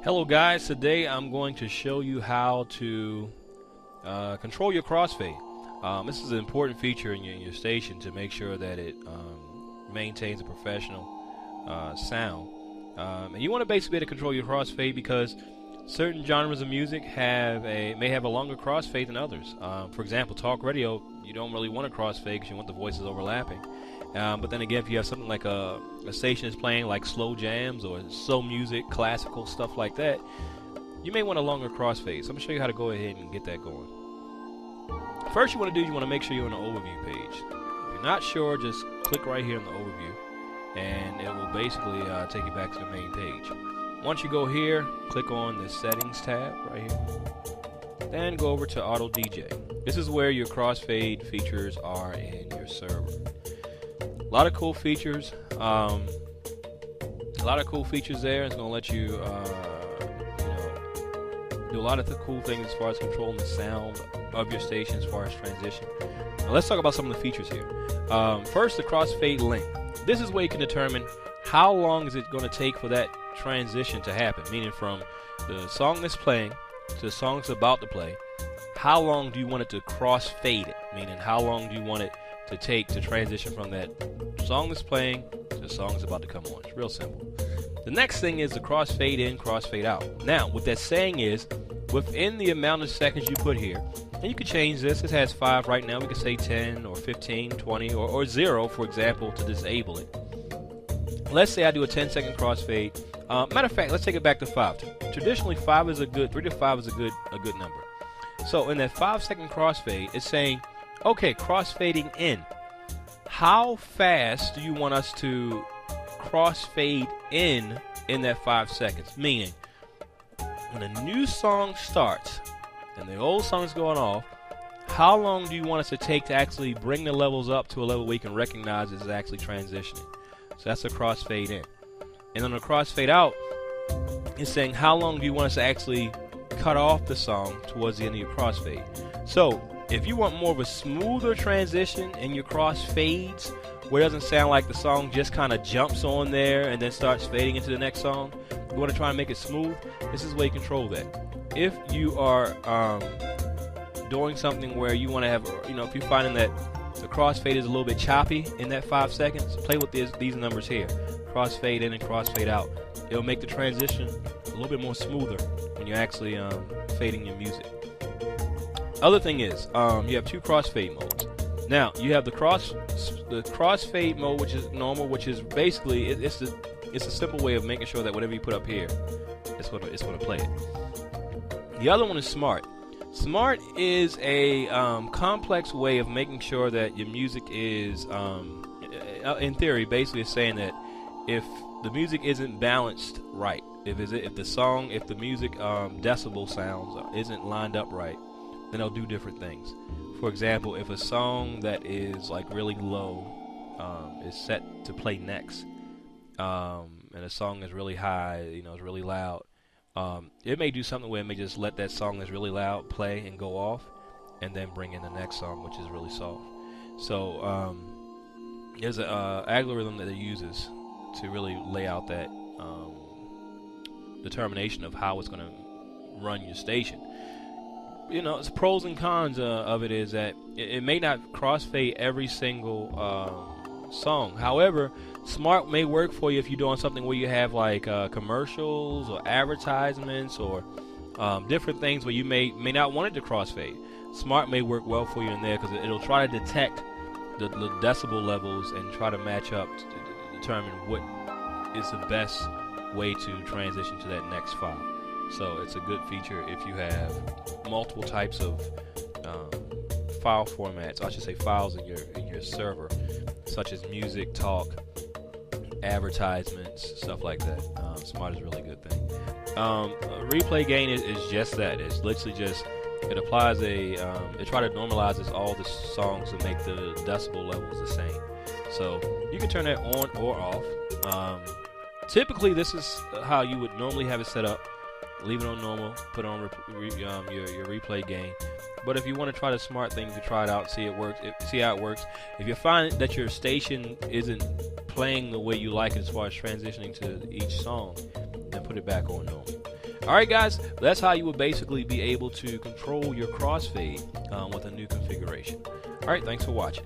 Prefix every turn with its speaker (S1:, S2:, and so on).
S1: Hello guys, today I'm going to show you how to control your crossfade. This is an important feature in your station to make sure that it maintains a professional sound. And you want to basically be able to control your crossfade because certain genres of music may have a longer crossfade than others. For example, talk radio, you don't really want a crossfade because you want the voices overlapping. But then again, if you have something like a station is playing like slow jams or slow music, classical stuff like that, you may want a longer crossfade. So I'm going to show you how to go ahead and get that going. First, you want to make sure you're on the overview page. If you're not sure, just click right here on the overview, and it will basically take you back to the main page. Once you go here, click on the settings tab right here. Then go over to Auto DJ. This is where your crossfade features are in your server. A lot of cool features. A lot of cool features there. It's going to let you, do a lot of the cool things as far as controlling the sound of your station as far as transition. Now let's talk about some of the features here. First, the crossfade length. This is where you can determine how long is it going to take for that transition to happen, meaning from the song that's playing to the song that's about to play. How long do you want it to crossfade it, meaning how long do you want it to take to transition from that song that's playing to the song that's about to come on. It's real simple. The next thing is the crossfade in, crossfade out. Now, what that's saying is, within the amount of seconds you put here, and you can change this, it has 5 right now, we can say 10 or 15, 20, or 0, for example, to disable it. Let's say I do a 10-second crossfade. Matter of fact, let's take it back to 5. Traditionally, 3 to 5 is a good number. So in that 5-second crossfade, it's saying, okay, crossfading in. How fast do you want us to crossfade in that 5 seconds? Meaning, when a new song starts and the old song is going off, how long do you want us to take to actually bring the levels up to a level where you can recognize it's actually transitioning? So that's a crossfade in. And on the crossfade out, it's saying how long do you want us to actually cut off the song towards the end of your crossfade. So if you want more of a smoother transition in your crossfades, where it doesn't sound like the song just kind of jumps on there and then starts fading into the next song, you want to try and make it smooth, this is where you control that. If you are doing something where you want to have, if you're finding that the crossfade is a little bit choppy in that 5 seconds, play with these numbers here. Crossfade in and crossfade out. It'll make the transition a little bit more smoother when you're actually fading your music. Other thing is, you have 2 crossfade modes. Now, you have the crossfade mode, which is normal, which is basically it's a simple way of making sure that whatever you put up here, it's going to play it. The other one is smart. Smart is a complex way of making sure that your music is, in theory, basically it's saying that if the music isn't balanced right, if the music decibel sounds isn't lined up right, then they'll do different things. For example, if a song that is like really low is set to play next, and a song that's really high, is really loud, it may do something where it may just let that song that's really loud play and go off, and then bring in the next song, which is really soft. So there's an algorithm that it uses to really lay out that determination of how it's going to run your station. It's pros and cons of it is that it may not crossfade every single song. However, smart may work for you if you're doing something where you have like commercials or advertisements or different things where you may not want it to crossfade. Smart may work well for you in there because it'll try to detect the decibel levels and try to match up to determine what is the best way to transition to that next file. So it's a good feature if you have multiple types of file formats. I should say files in your server, such as music, talk, advertisements, stuff like that. Smart is a really good thing. Replay gain is just that. It's literally just it applies it try to normalizes all the songs to make the decibel levels the same. So you can turn that on or off. Typically, this is how you would normally have it set up. Leave it on normal, put on your replay gain. But if you want to try the smart thing, you can try it out, see how it works. If you find that your station isn't playing the way you like it as far as transitioning to each song, then put it back on normal. Alright guys, that's how you will basically be able to control your crossfade with a new configuration. Alright, thanks for watching.